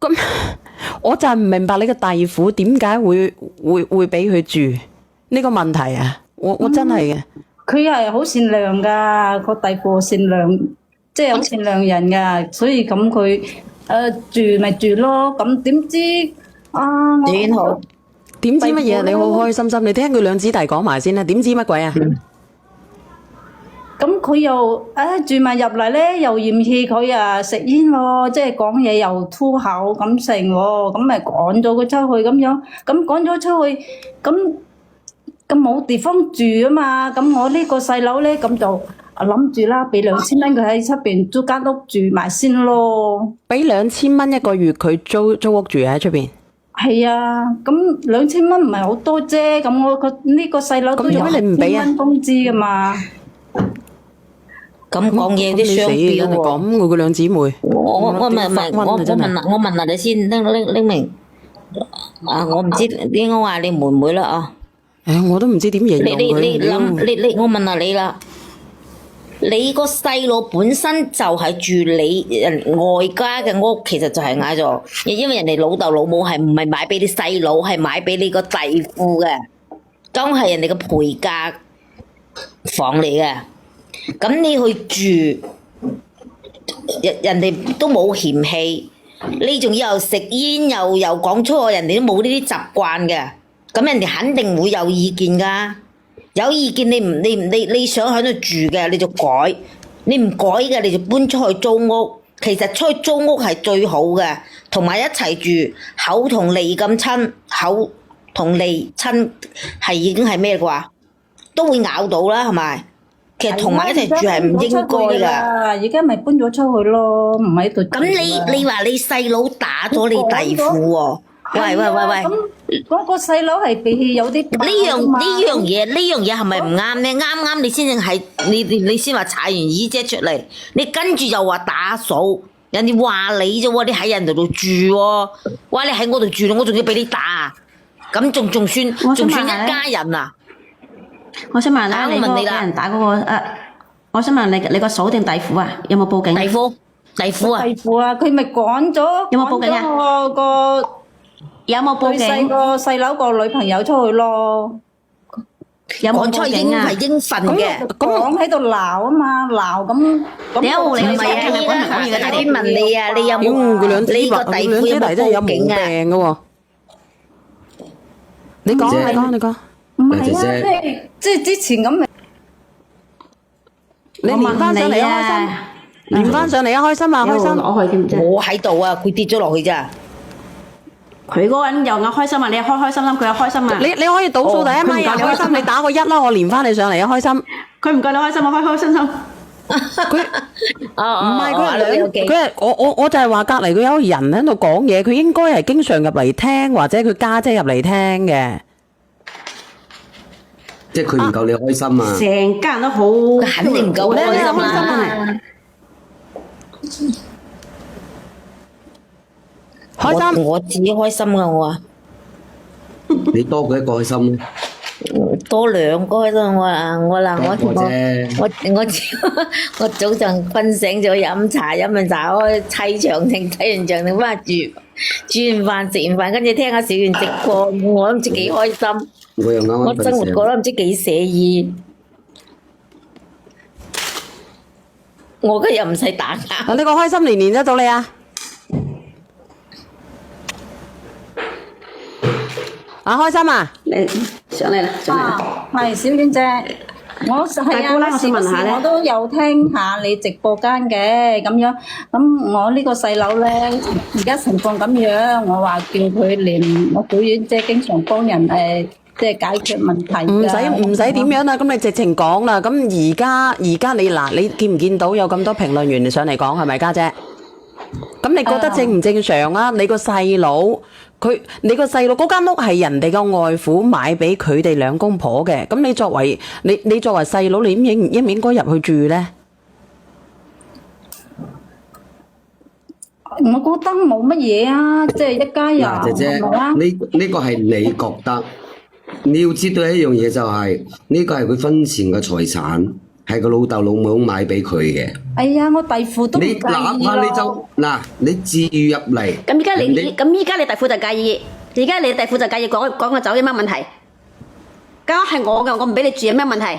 咁我就係唔明白你個弟婦點解會俾佢住呢個問題啊！我真係嘅。佢係好善良噶，個弟婦善良，即係好善良人噶，所以咁佢住咪住咯。咁點知啊？點好？點知乜嘢？你好開心心，你聽佢兩姊弟講埋先啦。點知乜鬼啊？咁佢又住埋入嚟咧，又嫌棄佢啊食煙喎，即係講嘢又粗口咁成喎，咁咪趕咗佢出去咁樣。咁趕咗出去，咁冇地方住啊嘛。咁我呢個細佬咧，咁就諗住啦，俾2000蚊佢喺出邊租間屋住埋先咯。俾2000蚊一個月佢租屋住喺出邊。係啊，咁2000蚊唔係好多啫。咁我呢個細佬都有1000蚊工資噶嘛。咁講嘢啲雙標喎。咁佢個兩姊妹。我問下你先，拎明。我唔知應該話你妹妹啦啊。我都唔知點形容佢。我問下你啦。你個細路本身就係住你外家嘅屋，其實就係嗌做，因為人哋老豆老母係唔係買俾你細佬，係買俾你個弟婦嘅，當係人哋嘅陪嫁房嚟嘅。咁你去住，人哋都冇嫌棄，你仲要又食煙又講粗口，人哋都冇呢啲習慣嘅，咁人哋肯定會有意見噶。有意見你想喺度住嘅你就改，你唔改嘅你就搬出去租屋。其實出去租屋係最好嘅，同埋一齊住口同脷咁親，口同脷親係已經係咩啩？都會咬到啦，係咪？其實同埋一齊住係唔應該噶。而家咪搬咗出去咯，唔喺度。咁你話你細佬打咗你弟婦喎？喂！咁嗰個細佬係脾氣有啲呢樣嘢係咪唔啱咧？啱你先至係你先話踩完姨姐出嚟，你跟住又話打嫂，人哋話你啫喎，你喺人哋度住喎，哇！你喺我度住，我仲要俾你打，咁仲算一家人啊？我想問啦，你個俾人打嗰個我想問你個嫂定弟婦啊？有冇報警？弟婦啊！佢咪趕咗，有冇報警啊？有冇報警？細個細佬個女朋友出去咯，有冇報警啊？係應份嘅，講喺度鬧啊嘛，鬧咁。你一號你唔係啊？我先問你啊，你有冇？你個弟婦有冇報警啊？你講。唔係啊，即係之前咁。你連翻上嚟啊！開心，連翻上嚟啊！開心啊！開心。我喺度啊，佢跌咗落去咋。佢嗰個人又開心啊！你又開心心，佢又開心啊！你可以倒數第一咪啊！開心，你打個1啦，我連翻你上嚟啊！開心。佢唔夠你開心，我開開心心。佢唔係佢係我就係話隔離佢有個人喺度講嘢，佢應該係經常入嚟聽，或者佢家姐入嚟聽嘅。即係佢唔夠你開心啊！成家人都好，肯定唔夠開心啦。開心，我自己開心噶我啊！你多佢一個開心，多2個開心我早上瞓醒咗飲完茶開睇長亭，睇完長亭翻煮完飯食完飯，跟住聽下小圓直播，我都唔知幾開心。我生活過得唔知幾寫意。我今日唔使打壓。呢個開心年得到你啊！開心啊！你上嚟啦，係小婉姐，我時我都有聽下你直播間嘅咁樣。咁我呢個細佬咧，而家情況咁樣，我話叫佢連我小婉姐經常幫人即係解決問題。唔使點樣啦，咁你直情講啦。咁而家你見唔見到有咁多評論員上嚟講係咪家姐？咁你覺得正唔正常啊？你個細佬嗰間屋係人哋個外父買俾佢哋兩公婆嘅，咁你作為細佬，你應唔應該入去住咧？我覺得冇乜嘢啊，即係一家人。嗱，姐姐，呢個係你覺得，你要知道一樣嘢就係呢個係佢婚前嘅財產，係個老豆老母買俾佢嘅。哎呀，我弟婦都唔介意你哪怕你就嗱，你自願入嚟，咁而家人哋咁依家你弟婦就介意，而家你弟婦就介意講我走有咩問題？間屋係我嘅，我唔俾你住有咩問題？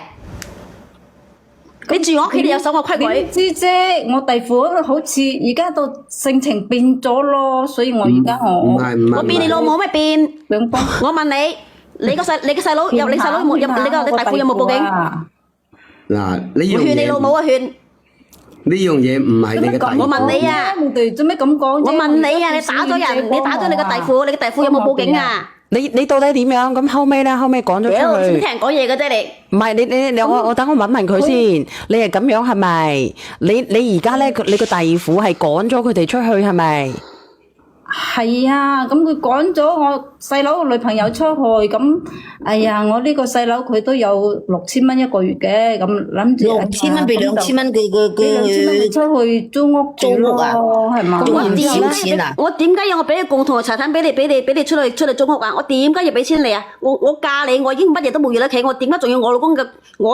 你住我屋企，你有守我規矩。點知啫？我弟婦好似而家到性情變咗咯，所以我而家唔係唔係，我變你老母咩變？兩幫我問你，你個細佬有你細佬有冇你弟婦有冇報警？嗱呢樣我勸你嘢老母啊勸！呢樣嘢唔係你嘅弟我問婦。你啊，我哋做咩咁講啫？我問你啊，你打咗人，你打咗你個弟婦，你個弟婦有冇報警啊？你到底點樣？咁後尾咧，後尾趕咗屌，出去。先聽人講嘢嘅啫你。唔係你我等我問佢先，你係咁樣係咪？你而家咧，你個弟婦係趕咗佢哋出去係咪？係啊，咁佢趕咗我細佬個女朋友出去，咁哎呀，我呢個細佬佢都有6000蚊一個月嘅，咁諗住6000蚊俾2000蚊俾2000蚊佢出去租屋住咯，係嘛？租屋我點少錢啊我點解要我俾你共同財產俾你出去租屋啊？我點解要俾錢你啊？我嫁你，我已經乜嘢都冇嘢喺屋企，我點解仲要我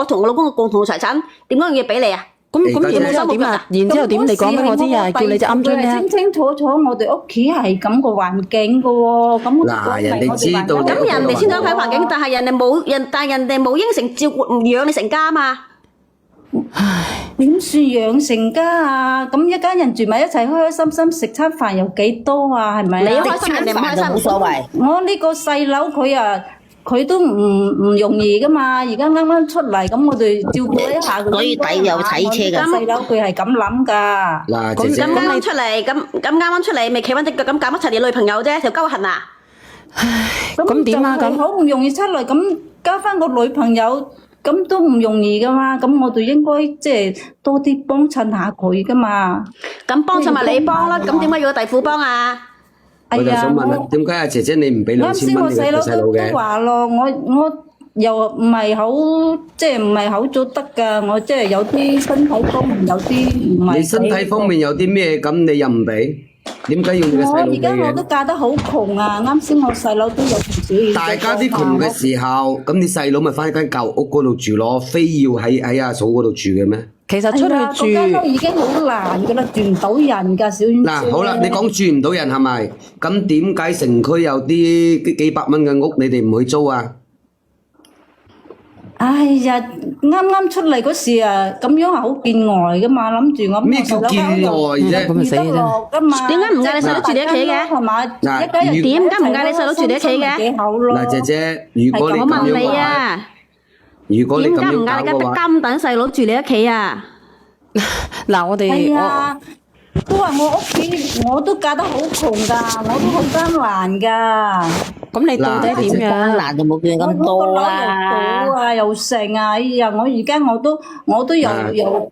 同我老公嘅共同財產？點解要俾你啊？咁然之後點啊？然之後點？你講俾我知啊！叫你隻鵪鶉佢係聽。清清楚楚，我哋屋企係咁個環境噶喎，咁我嗱人哋知道咁人哋先講喺環境，但係人哋冇應承照顧養你成家嘛？點算養成家啊？咁一家人住埋一齊，開開心心食餐飯有幾多啊？係咪啊？你開心，人哋唔開心冇所謂。我呢個細佬佢啊，佢都唔容易噶嘛，而家啱啱出嚟，咁我哋照顧一下佢。所以抵有洗車㗎我細佬佢係咁諗噶。嗱，姐姐咁啱啱出嚟，咁啱啱出嚟，未企穩隻腳，咁搞乜柒你女朋友啫？條鳩痕啊！咁點啊咁就係好唔容易出嚟，咁交翻個女朋友，咁都唔容易噶嘛。咁我哋應該即係多啲幫襯下佢噶嘛。咁幫襯埋你幫啦，咁點解要個弟婦幫啊？我就哎呀，想問啦，點解阿姐姐你唔俾啱2000先我細佬蚊你個細佬都嘅？話咯，我又唔係好即係唔係好做得噶，我即係有啲身體方面有啲唔係。你身體方面有啲咩咁你又唔俾？點解要你個我細佬俾而家我都嘅？嫁得好窮啊！啱先我細佬都有條小兒大家啲窮嘅時候，咁你細佬咪翻間舊屋嗰度住咯，非要喺阿嫂嗰度住嘅咩？其實出係啊，嗰間屋去已經好難噶啦，住唔到人噶，小嗱，好啦，你講住唔到人係咪？咁點解城區有啲幾百蚊嘅屋，你哋唔去租啊？哎呀，啱啱出嚟嗰時啊，咁樣係好見外噶嘛，諗住我咩叫見外啫？咁咪死啊真係噶嘛？點解唔嗌你細佬住你屋企嘅係嘛？嗱一家人如點解唔嗌你細佬住你屋企嘅幾好咯？嗱，姐姐，如果你我問你咁樣話，啊，如果你咁點解唔嗌樣你家搞嘅話，金等細佬住你屋企啊？嗱，我哋係啊，都話我屋企我都嫁得好窮噶，我都好艱難噶。咁你到底點艱樣？難就冇見咁我多個樓又啦補。啊，又剩啊！哎呀，我而家我都有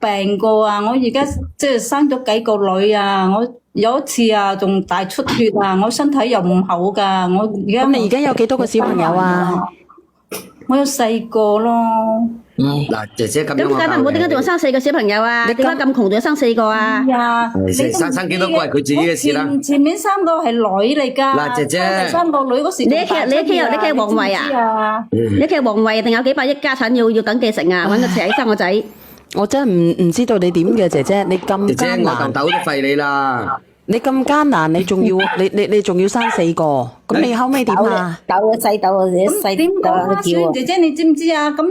病過啊！我而家即係生咗幾個女啊！我有一次啊，仲大出血啊！我身體又唔好噶，我而家咁你而家有幾多個小朋友啊？我有4個咯。嗱，姐姐咁樣咁解得唔好，點解仲要生4個小朋友啊？點解咁窮仲要生4個啊哎？呀，係你都唔生幾多個係佢自己嘅事啦我前面3個係女嚟㗎。嗱姐姐生第3個女嗰時你屋企係皇位啊你知唔知啊？你屋企皇位定有幾百億家產要等繼承啊？揾個仔生個仔。我真係唔知道你點嘅姐姐，你咁姐姐艱難，我豆豆都廢你啦。你咁艱難，你仲要你仲要生4個，咁你後尾點啊？斗嘅細斗啊，咁細點講啊？斗叫啊。小姐姐，你知唔知啊？咁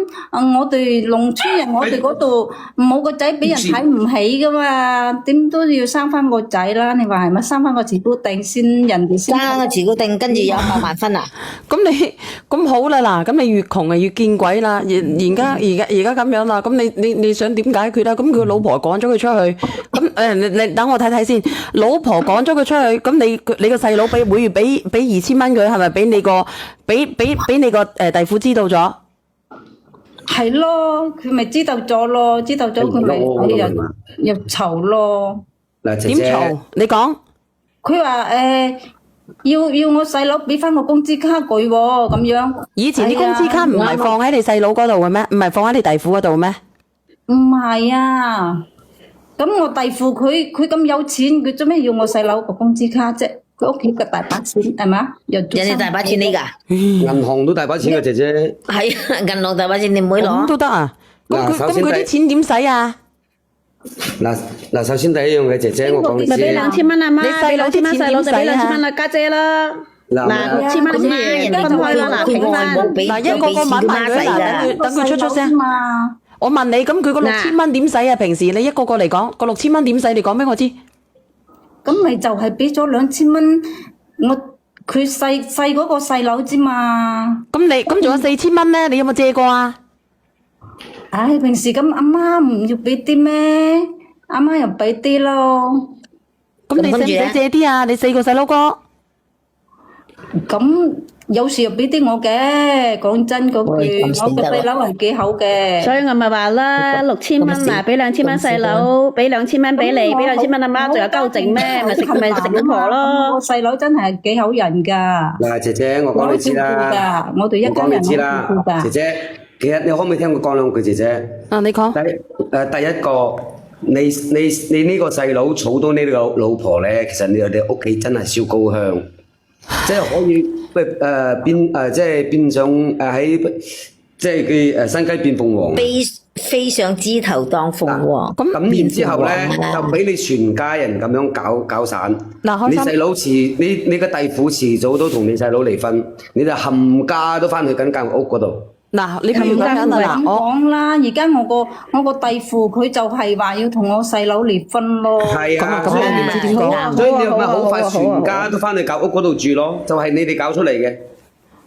我哋農村人，我哋嗰度冇個仔俾人睇唔起噶嘛，點都要生翻個仔啦。你話係咪？生翻個慈姑定先，人哋先。爭個持股定，跟住有100萬分啊！咁你咁好啦嗱，咁你越窮啊越見鬼啦！而家咁樣啦，咁你想點解決啊？咁佢老婆趕咗佢出去，咁你等我睇睇先。老婆趕咗佢出去，咁你個細佬每月俾2000蚊佢，係咪俾你個弟婦知道咗？係咯，佢咪知道咗咯，知道咗佢咪又嘈咯。嗱，姐點姐嘈？你講。佢話要我細佬俾翻個工資卡佢喎，咁樣。以前啲工資卡唔係放喺你細佬嗰度嘅咩？唔係放喺你弟婦嗰度咩？唔係啊，咁我弟婦佢咁有錢，佢做咩要我細佬個工資卡啫？佢屋企嘅大把錢係嘛？又做人哋大把錢你㗎，銀行都大把錢嘅姐姐，係啊，銀行大把錢你唔會咁攞。都得啊？咁佢啲錢點使啊？嗱，首先第一樣嘢，姐姐我講你咪俾知。 2000蚊阿媽，你細佬啲錢細佬就俾點使啊2000蚊啦，家姐啦。嗱嗱，6000蚊先分開啦，嗱平翻。嗱，一個個問佢嗱，等佢出聲。嘛，我問你，咁佢個6000蚊點使啊？平時你一個個嚟講，個6000蚊點使？你講俾我知。咁咪就係俾咗2000蚊，佢細嗰個細佬之嘛。咁仲有4000蚊咧？你有冇借過啊？唉，平時咁阿媽唔要俾啲咩？阿媽又俾啲咯。咁你使唔使借啲啊？你4個細佬哥。咁有時又俾啲我嘅，講真嗰句，我個細佬係幾好嘅。所以我咪話啦，6000蚊嗱，俾2000蚊細佬，俾2000蚊俾你，俾2000蚊阿媽，仲有鳩剩咩？咪食緊婆咯。我細佬真係幾好人㗎。嗱，姐姐我講你知啦，我哋一家人我講你知啦好照顧㗎，姐姐，其實你可唔可以聽我講兩句，姐姐？啊，你講。第一個，你呢個細佬娶到呢個老婆咧，其實你哋屋企真係燒高香，即係可以即係變上喺即係佢新雞變鳳凰。飛上枝頭當鳳凰。咁然之後咧，就俾你全家人咁樣搞散。嗱，開心你細佬你個弟婦遲早都同你細佬離婚，你就冚家都翻去緊間屋嗰度。嗱，你譬如咁樣唔係咁啊，嗱，我講啦，而家我個弟婦佢就係話要同我細佬離婚咯。係啊，咁所以你唔知點講。所以你咪好快全家都翻去舊屋嗰度住咯，就係你哋搞出嚟嘅。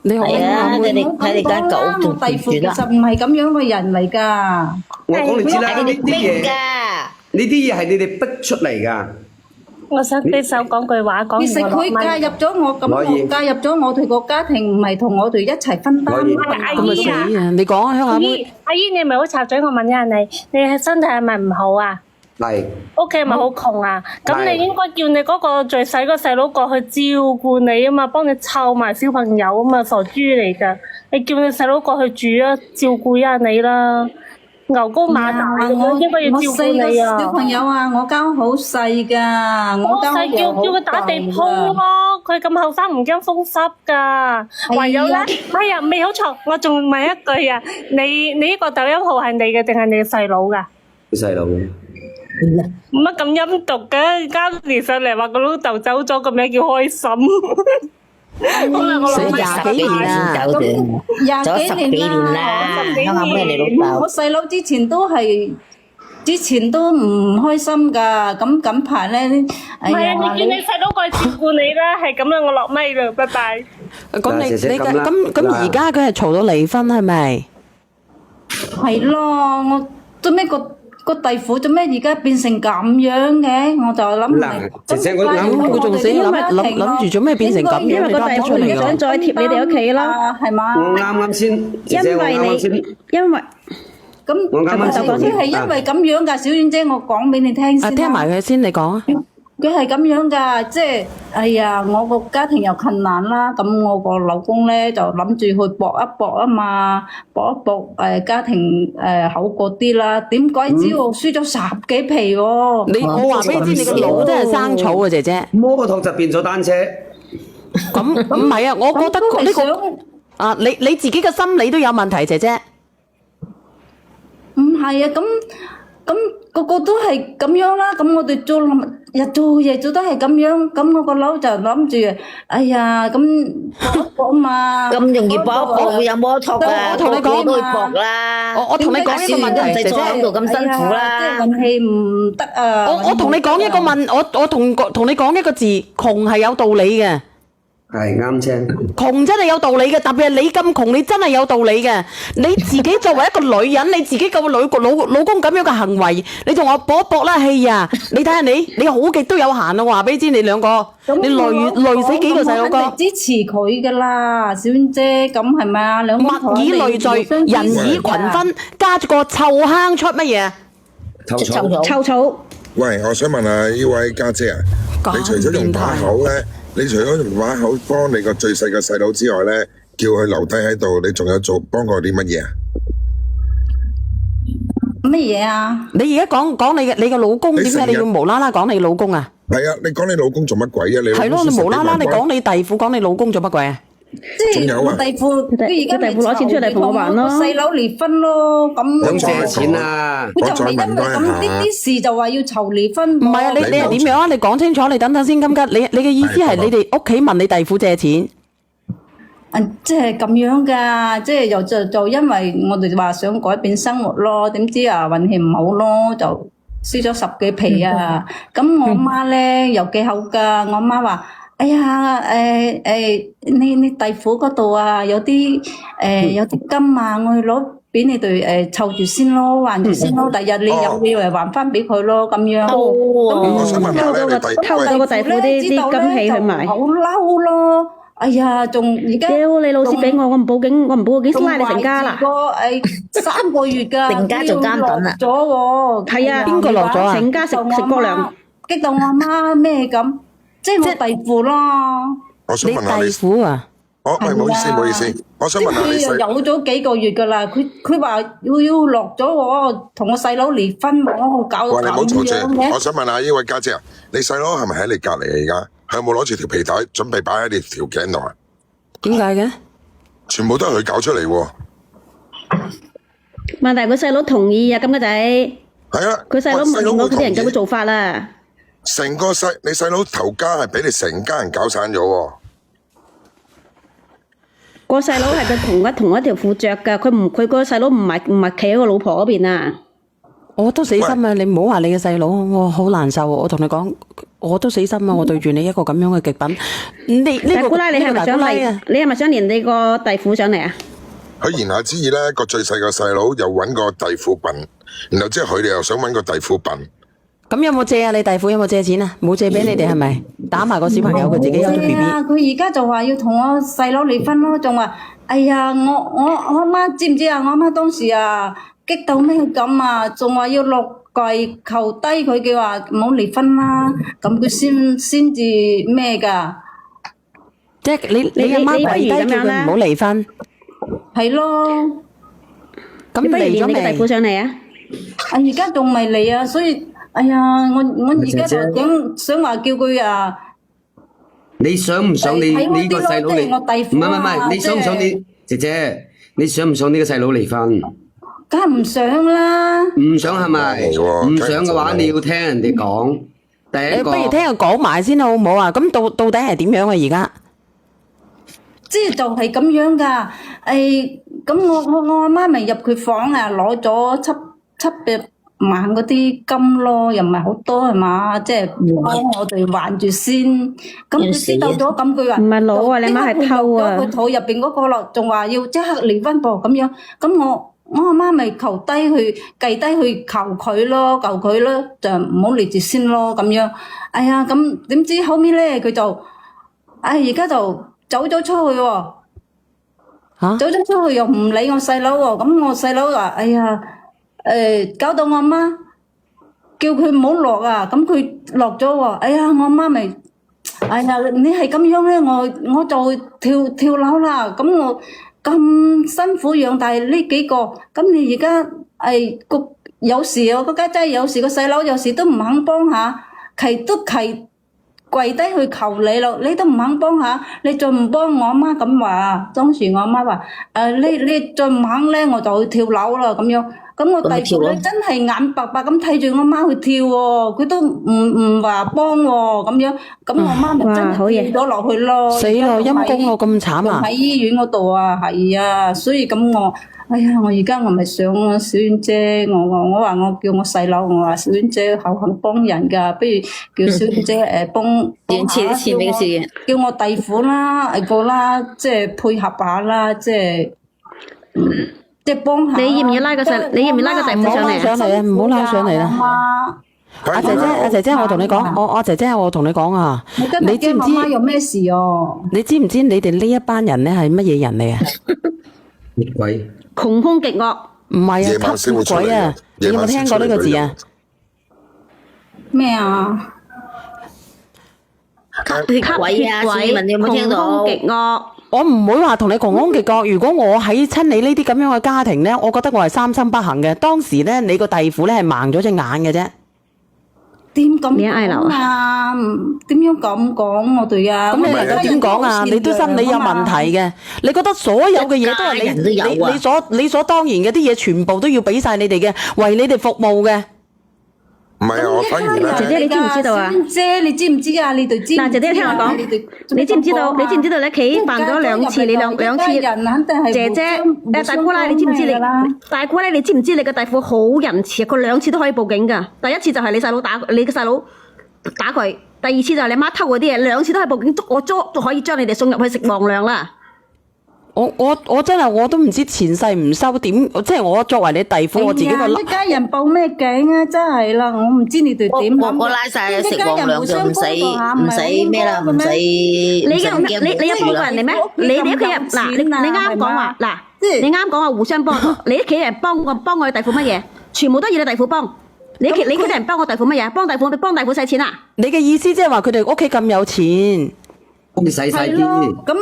你好係啊，你哋唔好睇你間咁講啦狗仲我弟婦其住啦。實唔係咁樣嘅人嚟㗎。我講你知啦，呢啲逼嘢㗎。呢啲嘢係你哋逼出嚟㗎。我想俾手講句話，講其實完我佢落咪。介入咗我，咁可以我介入咗我哋個家庭，唔係同我哋一齊分擔可以嘛。咁咪死啊！你講啊，鄉下妹。阿姨，阿姨你咪好插嘴，我問一下你，你係身體係咪唔好啊？係屋企係咪好窮啊？咁係你應該叫你嗰個最細個細佬過去照顧你啊嘛，幫你湊埋小朋友啊嘛，傻豬嚟㗎！你叫你細佬過去住啊，照顧一下你啦。牛高馬大咁樣，應該要照顧四個你啊！小朋友啊，我間屋好細噶，我間我細叫屋佢打地鋪咯，佢咁後生唔驚風濕噶。唯有咧，哎呀未好錯，我仲問一句啊，你呢個抖音號係你嘅定係你嘅細佬噶？細佬。乜咁陰毒嘅？而家連上嚟話個老豆走咗，個名叫開心。好啦，我死攞廿幾年啦走嘅，廿走幾10幾年年啦，幾啱啱咩你老豆？我細佬之前都唔開心噶，咁近排咧，哎唔係啊，呀，你叫你細佬過去照顧你啦，係咁啦，我落咪啦，拜拜。咁你姐姐你咁啦咁而家佢係嘈到離婚係咪？係咯，我做咩個弟婦做咩而家變成咁樣嘅？我就諗唔嗱明。姐姐我咁佢仲死諗住做咩變成咁樣？因為個弟婦唔想再貼你哋屋企咯，係嘛？我啱啱先，姐姐我啱啱先。因為咁我啱啱先佢係因為咁樣㗎，小婉姐，我講俾你聽先啊，啦。聽埋佢先，你講啊。佢係咁樣㗎，即係哎呀，我個家庭又困難啦，咁我個老公咧就諗住去搏一搏啊嘛，搏一搏家庭好過啲啦。點鬼知喎，輸咗10幾皮喎。我話俾你知，你個腦真係生草啊，姐姐。摩托就變咗單車。咁唔係啊，我覺得呢個啊，你自己嘅心理都有問題，姐姐。唔係啊，咁個個都係咁樣啦，咁我哋日做夜做都係咁樣，咁我個佬就諗住，哎呀，咁搏一搏嘛。咁容易搏一搏會有摩托啊？我同你講個個都會搏啦。我同你講一個問題，姐姐。坐喺度咁辛苦哎呀啦。即係運氣唔得啊！我同你講一個我同你講一個字，窮係有道理嘅。係啱聲。窮真係有道理嘅，特別係你咁窮，你真係有道理嘅。你自己作為一個女人，你自己個老公咁樣嘅行為，你同我搏一搏啦，氣啊！你睇下你好極都有限啊！話俾你知，你兩個你累死幾個細佬哥，我肯定支持佢噶啦，小婉姐，咁係咪啊？兩公婆物以類聚，人以群分，加住個臭坑出乜嘢？臭草。臭草。喂，我想問下呢位家姐啊，你除咗用把口咧，你除咗用把口幫你個最細嘅細佬之外咧，叫佢留低喺度，你仲有幫過啲乜嘢啊？乜嘢啊？你而家講你嘅老公，點解你要無啦啦講你老公啊？係啊，你講你老公做乜鬼啊？你係咯，你無啦啦你講你弟婦，講你老公做乜鬼啊？即係仲有啊我弟婦，佢而家咪佢弟婦攞錢出嚟同我還咯個細佬離婚咯，咁想借錢啊！佢就係因為咁呢啲事就話要籌離婚。唔係啊，你係點樣啊？你講清楚，你等等先，金吉，你嘅意思係你哋屋企問你弟婦借錢？即係咁樣噶，即係又就因為我哋話想改變生活咯，點知啊運氣唔好咯，就輸咗10幾皮啊！咁我媽咧又幾好噶，我媽話：哎呀，你弟婦嗰度啊，有啲金啊，我去攞俾你哋湊住先咯，還住先咯，第日你有嘢嚟還翻俾佢咯，咁樣。我想問下咧，你偷咗個弟婦啲金器去賣。好嬲咯！哎呀，仲而家屌你老師俾我唔報警，我唔報警拉你成家啦。個3個月㗎，成家做監躉啦咗喎。係啊，邊個落咗啊？成家食國糧，激到我媽咩咁？即係我弟婦咯。我想你問下你，弟婦啊？唔好意思，唔好意思，我想問下你佢有咗幾個月㗎啦，佢話要落咗喎，同我細佬離婚喎，搞到喂，你唔好咁嘈樣住，我嘅。想問下呢位家姐啊，你細佬係咪喺你隔離啊？而家佢有冇攞住條皮帶準備擺喺你條頸度啊？點解嘅？全部都係佢搞出嚟喎。問題佢細佬同意啊，金吉仔，係啊，佢細佬唔喂認嗰啲人咁嘅同意做法啦。成個你細佬頭家係俾你成家人搞散咗喎。個細佬係佢同一條褲着㗎，佢個細佬唔係企喺個老婆嗰邊啊。我都死心啊！你唔好話你嘅細佬，我好難受啊！我同你講，我都死心啊！我對住你一個咁樣嘅極品，大姑奶，你係咪想嚟啊？你係咪想連你個弟婦上嚟啊？佢言下之意咧，個最細個細佬又揾個弟婦笨，然後即係佢哋又想揾個弟婦笨。咁有冇借啊？你弟婦有冇借錢啊？冇借俾你哋係咪？打埋個小朋友，佢自己有咗 B 係啊， B。佢而家就話要同我細佬離婚咯，仲話：哎呀，我媽知唔知啊？我媽當時啊激到咩咁啊，仲話要落跪求低佢嘅話唔好離婚啦，咁佢先至咩㗎？即係你阿媽跪低叫佢唔好離婚，係咯，咁你不如離咗連你個弟婦未？上嚟啊！啊而家仲未嚟啊，所以哎呀，我而家就想話叫佢啊。你想唔想你睇我呢個細佬離？啲咯即係我弟婦啊唔係，你想唔想你姐姐？你想唔想呢個細佬離婚？梗係唔想啦。唔想係咪？係喎唔想嘅話，你要聽人哋講。第一個，你不如聽佢講埋先好唔好啊？咁到底係點樣啊？而家即係就係咁樣噶，咁我阿媽咪入佢房啊，攞咗700萬嗰啲金咯，又唔係好多係嘛，即係幫我哋還住先。咁佢知道咗，咁佢話唔係攞啊你媽係偷啊佢肚入邊嗰個咯，仲話要即刻離婚噃咁樣。咁我阿媽咪求低去計低去求佢咯，就唔好離住先咯咁樣。哎呀，咁點知後尾咧佢就，而家就走咗出去喎。嚇走咗出去又唔理我細佬喎，咁我細佬話：哎呀，搞到我阿媽叫佢唔好落啊，咁佢落咗喎。哎呀，我阿媽咪，哎呀，你係咁樣咧，我就跳樓啦。咁我咁辛苦養大呢幾個，咁你而家有時我個家姐有時個細佬有時都唔肯幫下，跪低去求你咯，你都唔肯幫下，你再唔幫我阿媽咁話，當時我阿媽話：你再唔肯咧，我就去跳樓啦咁樣。咁我弟婦咧真係眼白白咁睇住我媽去跳喎，佢都唔話幫喎咁樣。咁我媽咪真係跳咗落去咯。死咯，陰公我咁慘啊！喺醫院嗰度啊，係啊，所以咁我。哎呀！我而家我咪想小婉姐，我話我叫我細佬，我話小婉姐好肯幫人㗎，不如叫小婉姐幫借啲錢俾小婉，叫我弟婦啦，即係配合下啦，即係幫下。你要唔要拉個弟婦上嚟啊？上嚟啊！唔好拉上嚟啦！阿姐姐，我同你講，我姐姐，我同你講啊！你知唔知？有咩事哦？你知唔知你哋呢一班人咧係乜嘢人嚟啊？熱鬼。窮兇極惡，唔係夜晚啊，吸血鬼啊！你有冇聽過呢個字啊？咩啊？吸血鬼啊！市民你有冇聽到？窮兇極惡，我唔會話同你窮兇極惡。如果我喺親你呢啲咁樣嘅家庭咧，我覺得我係三生不幸嘅。當時咧，你個弟婦咧係盲咗隻眼嘅啫。點咁戀愛腦講啊？點樣咁講我哋啊？咁你能夠點講啊？你都心理有問題嘅，你覺得所有嘅嘢都係一家人都有啊你理所當然嘅啲嘢，全部都要俾晒你哋嘅，為你哋服務嘅。唔係啊，我反而咧，姐姐你知唔知道啊？小娟姐，你知唔知啊？你哋知唔知啊？嗱，姐姐聽我講，你知唔知道？你知唔知道你屋企犯咗兩次？你兩次。人肯定係姐姐，大姑奶，你知唔知你大姑咧？你知唔知你個弟婦好仁慈啊？佢兩次都可以報警噶。第一次就係你細佬打你個細佬打佢，第二次就係你媽偷嗰啲嘢，兩次都可以報警，都可以將你哋送入去食皇糧啦。我真係我都唔知前世唔收點，即係我作為你弟婦，我自己個一家人報咩警啊？真係啦，我唔知你哋點諗。我拉晒食皇糧就唔使咩啦，唔使你有幫過人哋咩？你哋屋企人嗱，你啱講話嗱，你啱講話互相幫，你屋企人幫我弟婦乜嘢？全部都要你弟婦幫。你屋企人幫我弟婦乜嘢？幫弟婦使錢啊？你嘅意思即係話佢哋屋企咁有錢，屋企使晒係咯，啲。咁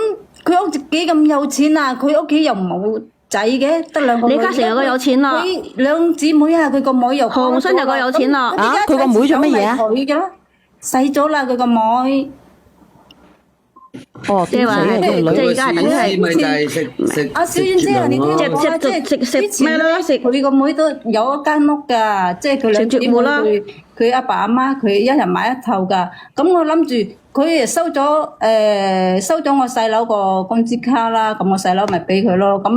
佢屋企幾咁有錢啊？佢屋企又冇仔嘅，得兩個女。李嘉誠有個有錢咯，佢兩姊妹啊，佢個妹又洪信有個有錢咯啊佢個妹做乜嘢啊佢嘅死咗啦，佢個妹。哦，即係話點死啊個女即係而家係等於係咪就係食阿小燕姐啊，你聽我講啊，即係食咩啦？食佢個妹都有一間屋㗎，即係佢兩姊妹佢阿爸阿媽佢一人買一套㗎。咁我諗住佢收咗我細佬個工資卡啦，咁我細佬咪俾佢咯。咁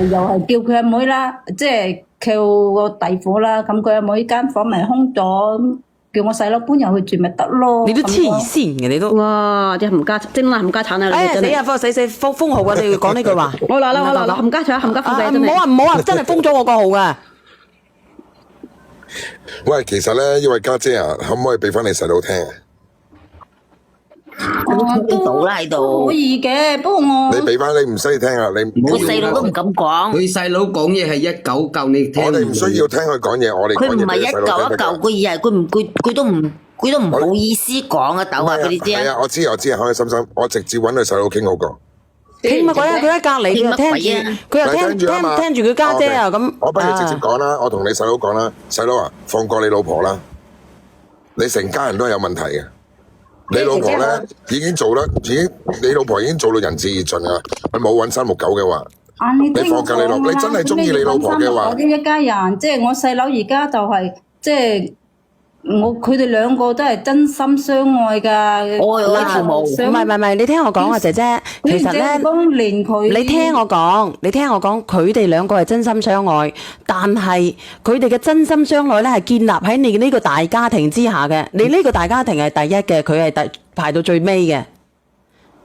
又係叫佢阿妹啦，即係叫個弟婦啦。咁佢阿妹間房咪空咗。叫我細佬搬入去住咪得咯。你都黐線嘅，你都。哇！啲冚家真係冚家產啊！你真係。死啊！死封號啊！你要講呢句話。我來啦！冚家產冚家富貴真係。唔好啊！真係封咗我個號噶。喂，其實咧，呢位家姐啊，可唔可以俾翻你細佬聽啊？聽到啦喺度可。以嘅，不過我你俾翻你唔使聽啊，你我細佬都唔敢講，佢細佬講嘢係一嚿嚿，你聽。我哋唔需要聽佢講嘢，我哋講嘢佢唔係一俾細佬聽得㗎。嚿一嚿，佢而係佢都唔好意思講啊，豆啊，佢哋知啊。係啊，我知，開開心心，我直接揾佢細佬傾好過。傾乜鬼啊？佢喺隔離，佢又聽住，佢又聽住佢家姐啊咁。我不如直接講啦，我同你細佬講啦，細佬啊，放過你老婆啦，你成家人都係有問題嘅。你老婆咧你老婆已經做到仁至義盡啦，佢冇揾369嘅話，你放假你落，你真係中意你老婆嘅話，我啲一家人，即係我細佬而家就係即係佢哋兩個都係真心相愛㗎。愛父母。唔係，你聽我講啊，姐姐，其實咧，你聽我講，佢哋兩個係真心相愛，但係佢哋嘅真心相愛咧係建立喺你呢個大家庭之下嘅。你呢個大家庭係第一嘅，佢係排到最尾嘅。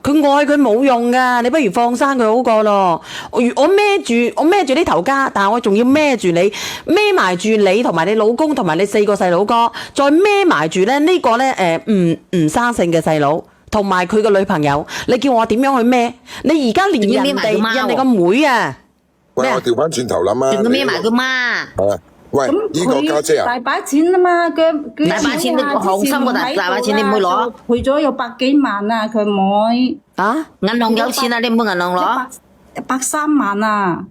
佢愛佢冇用噶，你不如放生佢好過咯。我孭住呢頭家，但係我仲要孭住你，孭埋住你同埋你老公同埋你4個細佬哥，再孭埋住咧呢個咧唔生性嘅細佬，同埋佢個女朋友。你叫我點樣去孭？你而家連人哋個妹啊，喂，我調翻轉頭諗啊，仲要孭埋佢媽。係啊，喂，呢個家姐啊，大把錢啊嘛，佢大把錢，你好心個大把錢，你唔會攞。賠咗有100幾萬啊，佢妹。啊？銀行有錢啊，你唔好銀行攞。103萬啊！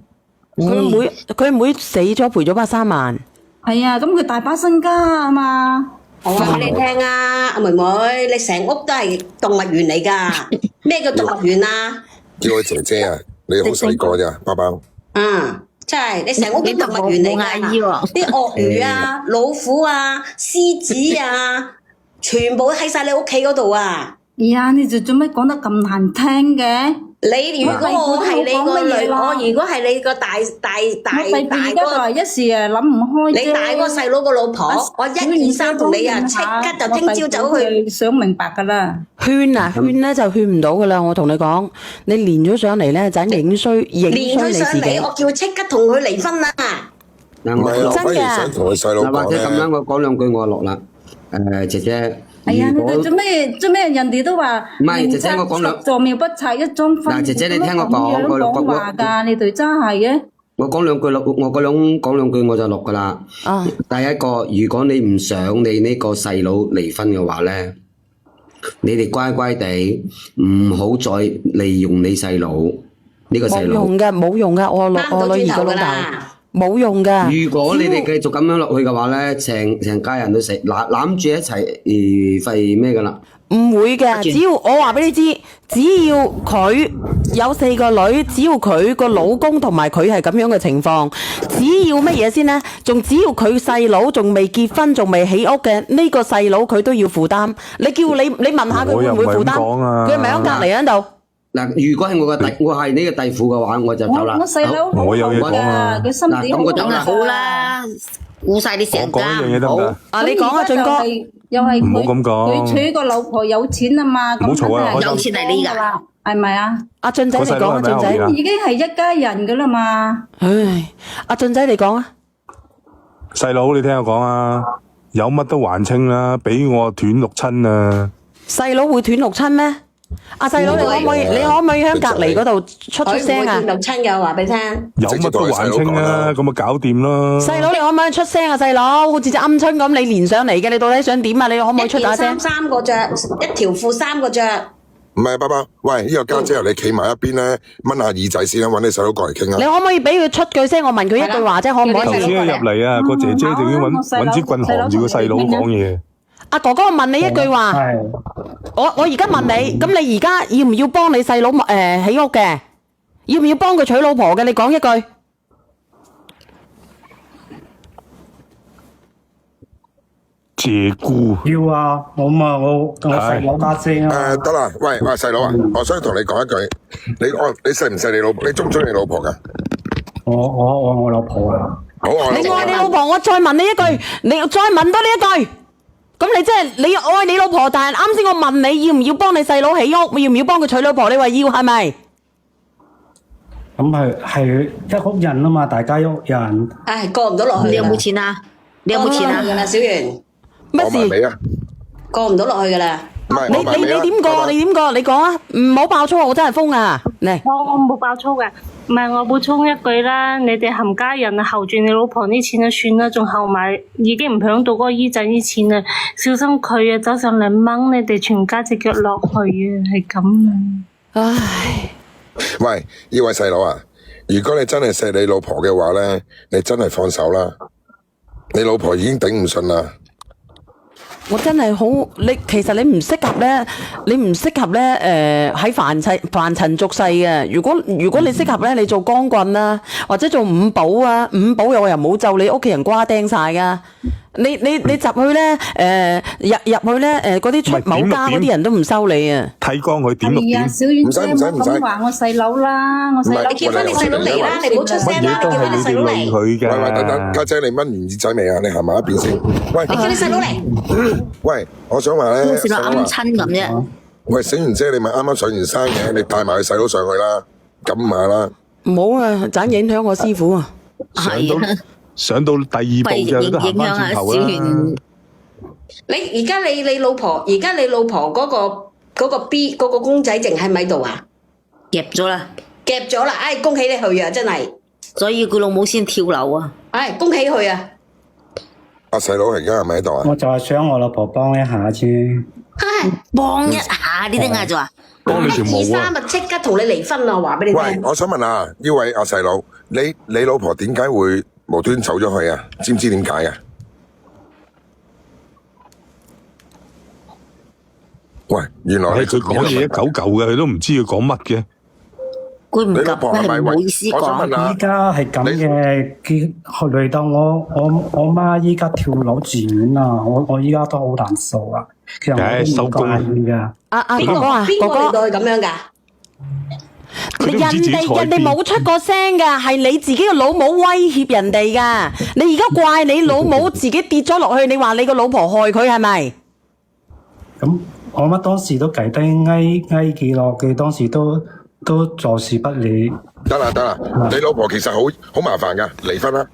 佢妹死咗賠咗103萬。係啊，咁佢大把身家啊嘛。我話俾你聽啊，阿妹妹，你成屋都係動物園嚟㗎。咩叫動物園啊？叫佢姐姐啊，你好細個咋，包包。真係你成屋都動物園嚟㗎。啲鱷魚啊、老虎啊、獅子啊，全部喺晒你屋企嗰度啊！呀，你做咩講得咁難聽嘅？你如果我係你個女，我如果係你個大個，一時啊諗唔開啫。你大個細佬個老婆，我1、2、3同你啊，即刻就聽朝走去。想明白噶啦。勸咧就勸唔到噶啦，我同你講，你連咗上嚟咧就影衰你自己。我叫即刻同佢離婚啦。嗱，唔係，我反而想同佢細佬或講咧。者咁樣，我講兩句我落啦。姐姐。係啊，你哋做咩？人哋都話唔係，姐姐我講兩坐廟不拆一張婚。嗱，姐姐你聽我講，講話㗎，你哋真係嘅。我講兩句落，我講兩句我就落㗎啦。啊，第一個，如果你唔想你呢個細佬離婚嘅話咧，你哋乖乖地唔好再利用你細佬呢個細佬。冇用㗎，我女兒個老豆。冇用噶。如果你哋繼續咁樣落去嘅話咧，成家人都死，攬住一齊廢咩噶啦？唔會嘅，只要我話俾你知，只要佢有4個女，只要佢個老公同埋佢係咁樣嘅情況，只要乜嘢先呢？仲只要佢細佬仲未結婚，仲未起屋嘅呢個細佬，佢都要負擔。你問下佢會唔會負擔？佢係咪喺隔離喺度？嗱，如果係我係呢個弟婦嘅話，我就走啦。我細佬我有嘢講啊佢心地好咁就好啦，顧晒你成我講家。一樣嘢得唔得？啊，你講啊，俊哥。又係唔好咁講佢娶個老婆有錢啊嘛，唔好嘈啊咁有錢係你㗎啦，係咪啊？阿俊仔你講啊，個細佬係咪俊仔後邊啊。已經係一家人噶啦嘛。唉，阿俊仔你講啊。細佬，你聽我講啊，有乜都還清啦，俾我斷六親啊！細佬會斷六親咩？阿細佬，你可唔可以喺隔離嗰度出聲啊？六親嘅話俾你聽。有乜都還清啦，咁咪搞掂咯。細佬，你可唔可以出聲啊？細佬，好似隻鵪鶉咁，你連上嚟嘅，你到底想點啊？你可唔可以出下聲？三個着，一條褲3個着。唔係，爸爸，喂，呢個家姐，你企埋一邊咧，掹下耳仔先啦，揾你細佬過嚟傾你啊。可唔可以俾佢出句聲？我問佢一句話啫，可唔可以？頭先佢入嚟啊，個姐姐就已經揾支棍行住個細佬講嘢。阿哥哥，我問你一句話，我而家問你，咁你而家要唔要幫你細佬起屋嘅？要唔要幫佢娶老婆嘅？你講一句。謝姑要啊，我細佬家姐啊。得啦，喂，細佬啊，我想同你講一句，你錫唔錫你老婆？你中唔中意你老婆噶？我愛我老婆啊。好愛你愛你老婆，我再問你一句，你再問多呢一句，咁你即係你愛你老婆，但係啱先我問你要唔要幫你細佬起屋，要唔要幫佢娶老婆？你話要係咪？咁係一屋人啊嘛，大家一屋人。唉，過唔到落去。你有冇錢啊？你有冇錢啊？噶啦，小圓。乜事？我埋尾啊！過唔到落去噶啦。唔係，你點過？你點過？你講啊！唔好爆粗，我真係瘋啊！嚟，我冇爆粗嘅，唔係我補充一句啦，你哋冚家人啊，候住你老婆啲錢就算啦，仲候埋已經唔響到嗰個姨仔啲錢啦，小心佢啊走上嚟掹你哋全家隻腳落去啊，係咁啊！唉，喂，呢位細佬啊，如果你真係錫你老婆嘅話咧，你真係放手啦。你老婆已經頂唔順啦。我真係好，其實你唔適合咧，喺凡塵俗世嘅。如果你適合咧，你做光棍啦，或者做五寶啊，五寶我又冇就你屋企人瓜釘晒噶。你入去咧，入去咧，嗰啲出某家嗰啲人都唔收你啊。剃光佢點六係啊，點？小遠姐唔使咁話我細佬啦，我細佬你叫翻你細佬嚟啦，你唔好出聲啦，乜嘢都你叫翻你細佬係你哋令嚟。佢喂，等等，嘅。家姐你掹完耳仔未啊？你行埋一邊先。喂，你叫你細佬嚟。喂，我想話咧，好似個鵪細佬啊，鶉咁啫。喂，醒完姐你咪啱啱上完山嘅，你帶埋佢細佬上去啦，咁下啦。唔好啊，盞影響我師傅啊。上到第二步喂，就都行影響下小翻轉頭啦。圓。而家你老婆嗰個 B 嗰個公仔淨喺咪度啊？夾咗啦，夾咗啦！唉，恭喜你去啊，真係！所以佢老母先跳樓啊！唉，恭喜佢啊！阿細佬而家係咪喺度啊？我就係想我老婆幫一下啫。唉，幫一下呢啲嗌做啊！幫你條毛啊！一二三啊，即刻同你離婚啊！話俾你喂，聽。我想問下呢位阿細佬，你老婆點解會無端走咗去啊？知唔知點解啊？喂，原來佢講嘢一嚿嚿嘅，佢都唔知佢講乜嘅。佢唔你老及，佢婆係咪係唔好意思我想問講。下依家係咁嘅，佢嚟到我媽依家跳樓住院啊！我依家都好難受啊。其實我都唔介意噶。阿邊個哥哥啊，哥哥。邊個令到佢咁樣㗎？人哋冇出過聲噶，係你自己個老母威脅人哋噶。你而家怪你老母自己跌咗落去，你話你個老婆害佢係咪？咁我媽當時都計低哀記落嘅，當時都坐視不理。得啦，你老婆其實好麻煩噶，離婚啦。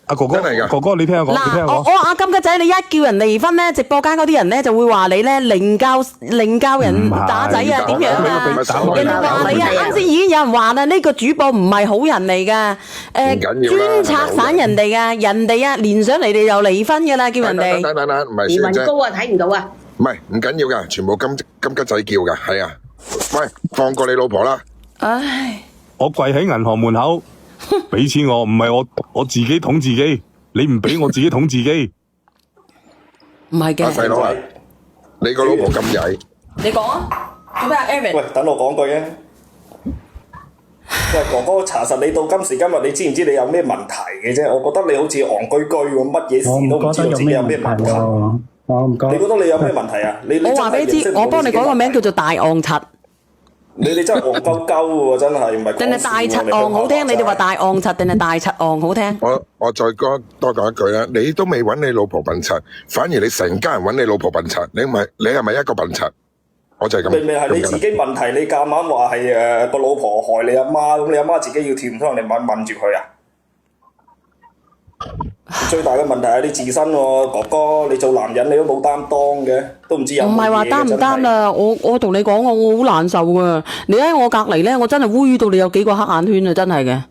阿哥哥，真係㗎哥哥，你聽我講，你聽嗱，我我講。阿金吉仔，你一叫人離婚咧，直播間嗰啲人咧就會話你咧寧教人打仔啊，點樣啊？唔係打我人哋話你啊，啱先已經有人話啦，呢個主播唔係好人嚟噶，唔緊要啦專拆散人哋噶，人哋啊連上嚟你就離婚噶啦，叫人哋。等，唔係移小姐，民高啊，睇唔到啊！唔係唔緊要噶，全部金吉仔叫噶，係啊。喂，放過你老婆啦。唉，我跪喺銀行門口，俾錢我，唔係我自己捅自己，你唔俾我自己捅自己。唔係嘅，細佬啊，你個老婆咁曳，你講啊，做咩啊 Aaron？喂，等我講句啊。喂，哥哥，查實你到今時今日，你知唔知你有咩問題嘅啫？我覺得你好似戇居居咁，乜嘢事都唔知道自己有咩問題。我唔覺你覺得你有咩問題啊？你我話俾你知，我幫你改個名叫做大戇柒，你哋真係戇鳩鳩喎，真係唔係講笑喎。定係大柒戇好聽？你哋話大戇柒定係大柒戇好聽？我再多講一句啦，你都未揾你老婆笨柒，反而你成家人揾你老婆笨柒，你係咪一個笨柒？我就係咁。明明係你自己問題，你夾硬話係個老婆害你阿媽，咁你阿媽自己要跳唔通，你問住佢啊？最大嘅問題係你自身喎，哥哥，你做男人你都冇擔當嘅，都唔知有冇嘢嘅。唔係話擔唔擔啦，我同你講，我好難受噶。你喺我隔離咧，我真係污到你有幾個黑眼圈啊！真係嘅。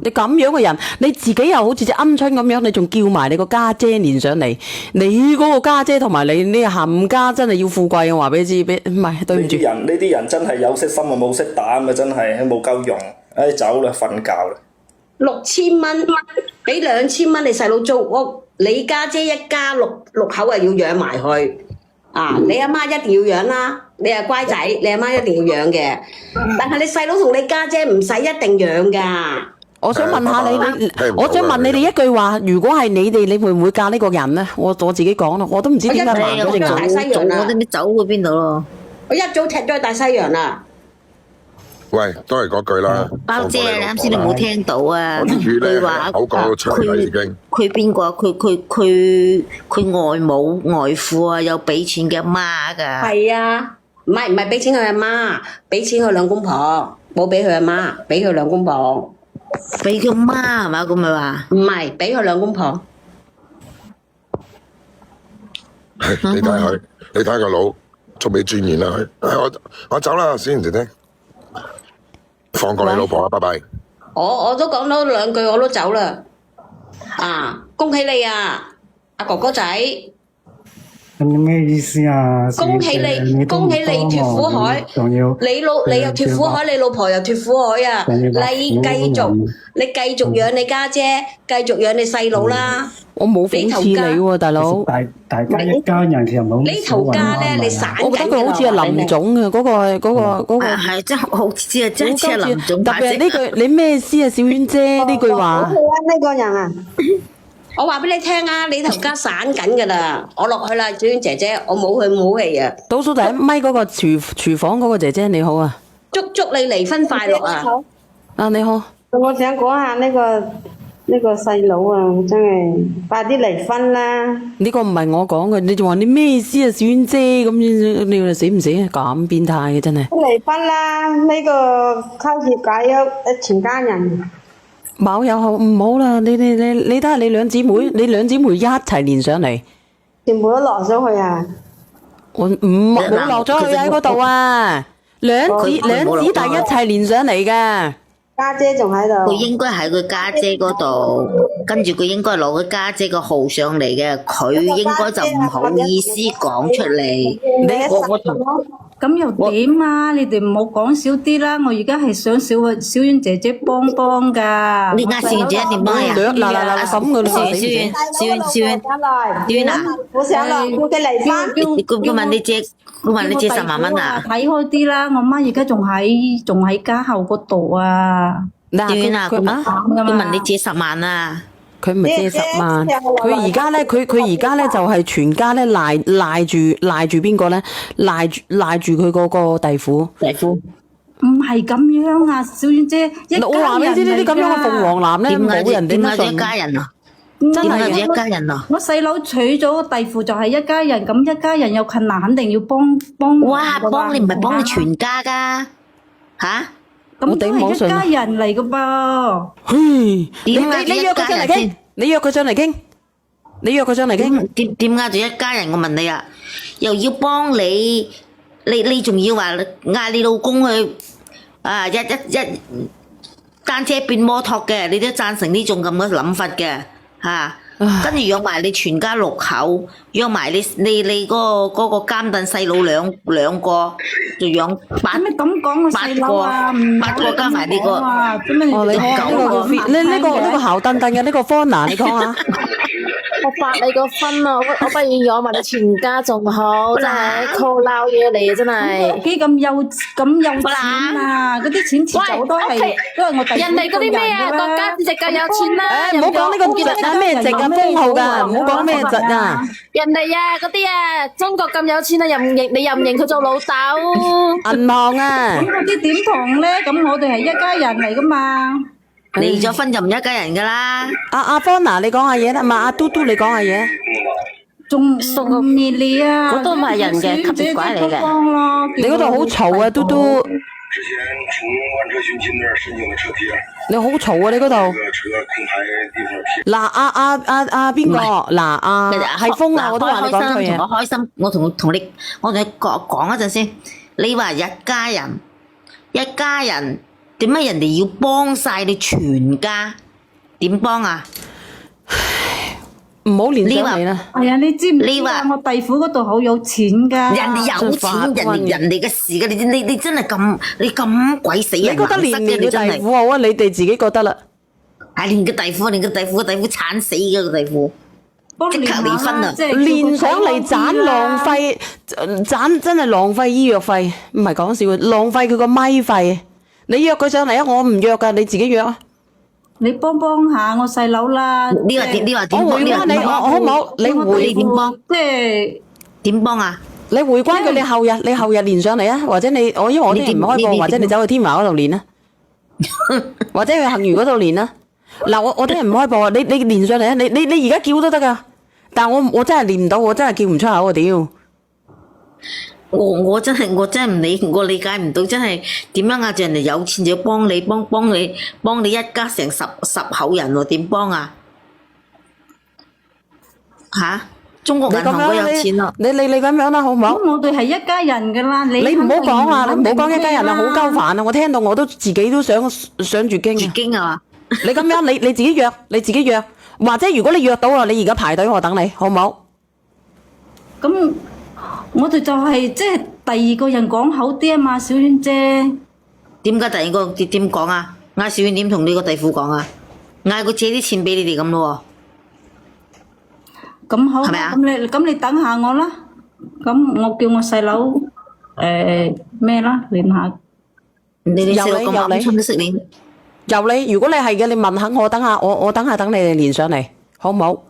你咁樣嘅人，你自己又好似隻鵪鶉咁樣，你仲叫埋你個家姐連上嚟，你嗰個家姐同埋你冚家真係要富貴，我話俾你知，唔係對唔住。呢啲人真係有識心啊冇識膽啊，真係冇夠用，唉走啦，瞓覺啦。6000蚊，俾2000蚊你細佬租屋，你家姐一家六口啊要養埋佢。啊！你阿媽一定要養啦，你係乖仔，你阿媽一定要養嘅。但係你細佬同你家姐唔使一定養㗎。我想問下你，我想問你哋一句話，如果係你哋，你會唔會嫁呢個人咧？我自己講咯，我都唔知點解行咗正大西洋啦，我都唔知走去邊度咯。我一早踢咗去大西洋啦。喂，都係嗰句啦。包姐，你啱先你冇聽到啊？佢話口講到長啦已經。佢邊個？佢外母外父啊，有俾錢嘅阿媽㗎。係啊，唔係俾錢佢阿媽，俾錢佢兩公婆，冇俾佢阿媽，俾佢兩公婆。俾佢媽係嘛？咁咪話？唔係，俾佢兩公婆。你睇佢，你睇個佬，仲未轉現啦佢。我走啦，小賢姐姐，放過你老婆啊，拜拜。我都講多兩句，我都走啦。啊，恭喜你啊，阿哥哥仔！你咩意思啊？恭喜你脱苦海，你又脱苦海，你老婆又脱苦海啊！你繼續養你家姐，繼續養你細佬啦。我冇諷刺你喎，大佬。大家一家人其實冇。呢頭家咧，你散緊㗎。我覺得佢好似係林總嘅嗰個。係真好似啊，真似係林總。特別係呢句，你咩意思啊，小娟姐呢句話？呢個人啊！我話俾你聽啊，你頭家散緊噶啦，我落去啦，小娟姐姐，我冇去冇氣啊。倒數第一咪嗰個廚房嗰個姐姐你好啊，祝你離婚快樂啊！啊你好，我想講下呢個細佬啊，真係快啲離婚啦！呢個唔係我講嘅，你仲話你咩意思啊，小娟姐咁樣，你話死唔死啊？咁變態嘅真係。離婚啦！呢個開始解約，全家人。冇有唔好啦，你睇下你兩姊妹，你兩姊妹一齊連上嚟，全部都落咗去啊！我冇落咗去喺嗰度啊，兩姊弟一齊連上嚟嘅。家姐仲喺度。佢應該喺佢家姐嗰度，跟住佢應該攞佢家姐個號上嚟嘅，佢應該就唔好意思講出嚟。咁又點啊？你哋唔好講少啲啦！我而家係想小婉姐姐幫㗎。你嗌小婉姐姐點幫呀？嗱咁嘅啦，小婉啊！我上來叫佢離婚。佢問你借10萬蚊啊？睇開啲啦！我媽而家仲喺家後嗰度啊。小婉啊，佢問你借10萬啊？佢唔係借10萬，佢而家咧就係全家咧賴住邊個咧？賴住佢嗰個弟婦。唔係咁樣啊，小婉姐，我話俾你知呢啲咁樣嘅鳳凰男咧，冇人點解一家人啊？真係一家人啊！我細佬娶咗弟婦就係一家人，咁一家人有困難肯定要幫。哇！幫你唔係幫你全家㗎嚇？咁都係一家人嚟㗎噃。你約佢上嚟傾，你約佢上嚟傾。點解就一家人？我問你啊，又要幫你仲要話嗌你老公去啊一單車變摩托嘅，你都贊成呢種咁嘅諗法嘅嚇？跟住養埋你全家6口，養埋你嗰個監躉細佬兩個，就養8咩咁講個細佬啊？ 8個加埋呢個。哦，你講呢個姣墩墩嘅呢個方娜，你講下。我發你個分啊！我不如養埋你全家仲好，真係 call 撈嘢嚟，真係。幾咁有錢啊！嗰啲錢遲早都係我第人哋嗰啲咩啊，國家值夠有錢啦。唔好講呢個值啊，咩值啊，封號㗎，唔好講咩值啊。人哋啊，嗰啲啊，中國咁有錢啊，你又唔認佢做老豆？銀行啊。咁嗰啲點同咧？咁我哋係一家人嚟噶嘛。離咗婚就唔一家人噶啦。阿方娜，你講下嘢啦，唔係阿嘟嘟，你講下嘢。仲送個咩你啊？嗰都唔係人嘅，吸血鬼嚟嘅。你嗰度好嘈啊，嘟嘟。你好嘈啊！你嗰度。嗱，阿邊個？嗱，係風啊！我都話你講錯嘢。我開心，我同你講一陣先。你話一家人。點解人哋要幫晒你全家？點幫啊？唔好連上你啦。係啊，你知唔知啊？我弟婦嗰度好有錢噶。人哋有錢，人哋嘅事嘅，你真係咁鬼死人！你覺得連個弟婦好啊？你哋自己覺得啦。係連個弟婦慘死嘅個弟婦，即刻離婚啊！連上嚟盞浪費，真係浪費醫藥費，唔係講笑，浪費佢個咪費。你約佢上嚟啊！我唔約噶，你自己約啊！你幫下我細佬啦。你話點？我回關你，我好唔好？你回點幫？即係點幫啊？你回關佢，你後日連上嚟啊！或者因為我聽日唔開播，或者你走去天華嗰度連啊，或者去杏園嗰度連啊。嗱，我聽日唔開播，你連上嚟啊！你而家叫都得噶，但我真係連唔到，我真係叫唔出口啊！屌！我真係唔理，我理解唔到，真係點樣啊？人哋有錢就要幫你一家成十口人喎，點幫啊？吓？中國銀行都有錢咯。你咁樣啦，好唔好？咁我哋係一家人噶啦，你唔好講啊！你唔好講一家人啊，好鳩煩啊！我聽到我都自己都想住經。絕經啊！你咁樣，你自己約，或者如果你約到啊，你而家排隊我等你，好唔好？咁。我哋就係即係第二個人講口啲啊嘛，小娟姐。點解第二個點講啊？嗌小娟點同呢個弟婦講啊？嗌佢借啲錢俾你哋咁咯喎。咁好，係咪啊？咁你等下我啦。咁我叫我細佬咩啦，連下。你細佬咁啱春都識連。由你，如果你係嘅，你問下我，等下我等下等你哋連上嚟，好唔好？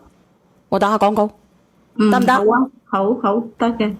我打下廣告，得唔得？好啊，好得嘅。